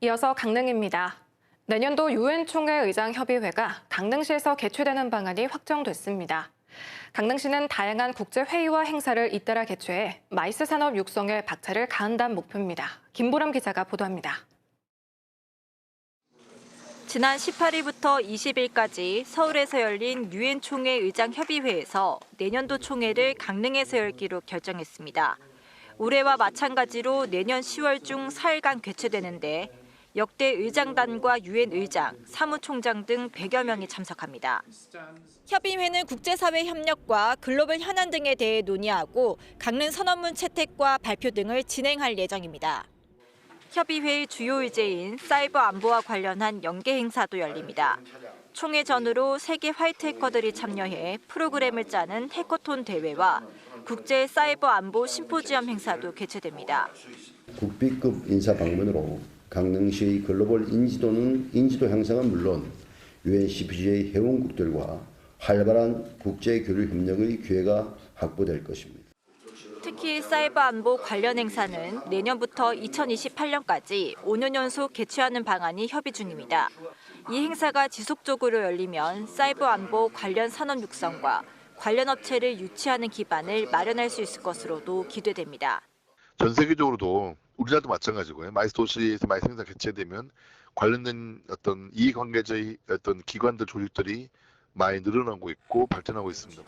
이어서 강릉입니다. 내년도 유엔 총회 의장 협의회가 강릉시에서 개최되는 방안이 확정됐습니다. 강릉시는 다양한 국제회의와 행사를 잇따라 개최해 마이스 산업 육성에 박차를 가한다는 목표입니다. 김보람 기자가 보도합니다. 지난 18일부터 20일까지 서울에서 열린 유엔 총회 의장 협의회에서 내년도 총회를 강릉에서 열기로 결정했습니다. 올해와 마찬가지로 내년 10월 중 4일간 개최되는데 역대 의장단과 유엔 의장, 사무총장 등 100여 명이 참석합니다. 협의회는 국제사회 협력과 글로벌 현안 등에 대해 논의하고 강릉 선언문 채택과 발표 등을 진행할 예정입니다. 협의회의 주요 의제인 사이버 안보와 관련한 연계 행사도 열립니다. 총회 전후로 세계 화이트 해커들이 참여해 프로그램을 짜는 해커톤 대회와 국제 사이버 안보 심포지엄 행사도 개최됩니다. 국비급 인사 방문으로 강릉시의 글로벌 인지도 향상은 물론 UNCPGA 회원국들과 활발한 국제 교류 협력의 기회가 확보될 것입니다. 특히 사이버 안보 관련 행사는 내년부터 2028년까지 5년 연속 개최하는 방안이 협의 중입니다. 이 행사가 지속적으로 열리면 사이버 안보 관련 산업 육성과 관련 업체를 유치하는 기반을 마련할 수 있을 것으로도 기대됩니다. 전 세계적으로도 우리나라도 마찬가지고요. 마이스 도시에서 마이스 행사 개최되면 관련된 어떤 이해관계자의 어떤 기관들 조직들이 많이 늘어나고 있고 발전하고 있습니다.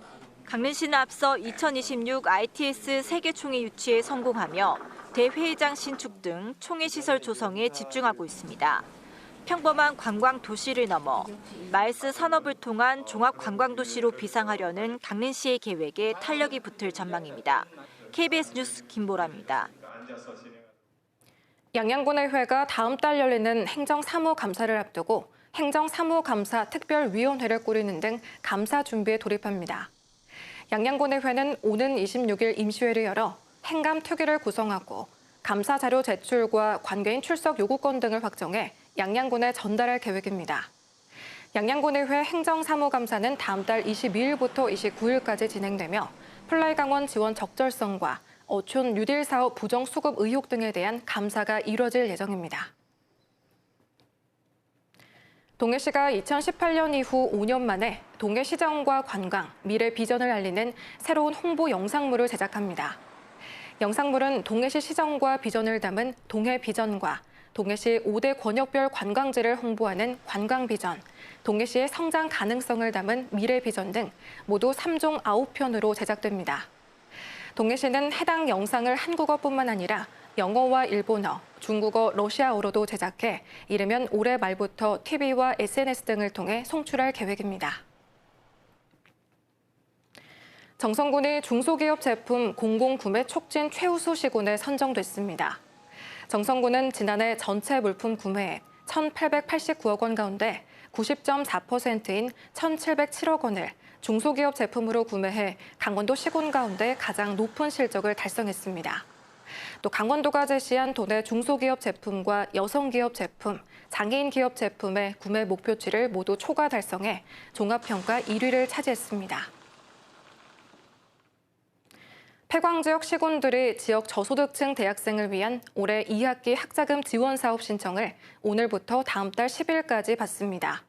강릉시는 앞서 2026 ITS 세계총회 유치에 성공하며 대회의장 신축 등 총회 시설 조성에 집중하고 있습니다. 평범한 관광 도시를 넘어 마이스 산업을 통한 종합 관광 도시로 비상하려는 강릉시의 계획에 탄력이 붙을 전망입니다. KBS 뉴스 김보라입니다. 양양군의회가 다음 달 열리는 행정사무감사를 앞두고 행정사무감사 특별위원회를 꾸리는 등 감사 준비에 돌입합니다. 양양군의회는 오는 26일 임시회를 열어 행감 특위를 구성하고 감사 자료 제출과 관계인 출석 요구권 등을 확정해 양양군에 전달할 계획입니다. 양양군의회 행정사무감사는 다음 달 22일부터 29일까지 진행되며 플라이강원 지원 적절성과 어촌 뉴딜 사업 부정수급 의혹 등에 대한 감사가 이뤄질 예정입니다. 동해시가 2018년 이후 5년 만에 동해시정과 관광, 미래 비전을 알리는 새로운 홍보 영상물을 제작합니다. 영상물은 동해시 시정과 비전을 담은 동해 비전과 동해시 5대 권역별 관광지를 홍보하는 관광 비전, 동해시의 성장 가능성을 담은 미래 비전 등 모두 3종 9편으로 제작됩니다. 동해시는 해당 영상을 한국어뿐만 아니라 영어와 일본어, 중국어, 러시아어로도 제작해 이르면 올해 말부터 TV와 SNS 등을 통해 송출할 계획입니다. 정성군이 중소기업 제품 공공구매 촉진 최우수 시군에 선정됐습니다. 정성군은 지난해 전체 물품 구매액 1,889억 원 가운데 90.4%인 1,707억 원을 중소기업 제품으로 구매해 강원도 시군 가운데 가장 높은 실적을 달성했습니다. 또 강원도가 제시한 도내 중소기업 제품과 여성기업 제품, 장애인 기업 제품의 구매 목표치를 모두 초과 달성해 종합평가 1위를 차지했습니다. 폐광 지역 시군들이 지역 저소득층 대학생을 위한 올해 2학기 학자금 지원 사업 신청을 오늘부터 다음 달 10일까지 받습니다.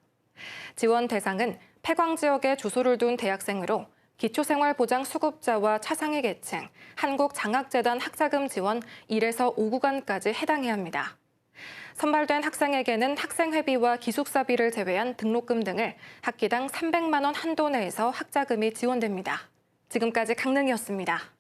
지원 대상은 폐광 지역에 주소를 둔 대학생으로 기초생활보장 수급자와 차상위 계층, 한국장학재단 학자금 지원 1에서 5구간까지 해당해야 합니다. 선발된 학생에게는 학생회비와 기숙사비를 제외한 등록금 등을 학기당 300만 원 한도 내에서 학자금이 지원됩니다. 지금까지 강릉이었습니다.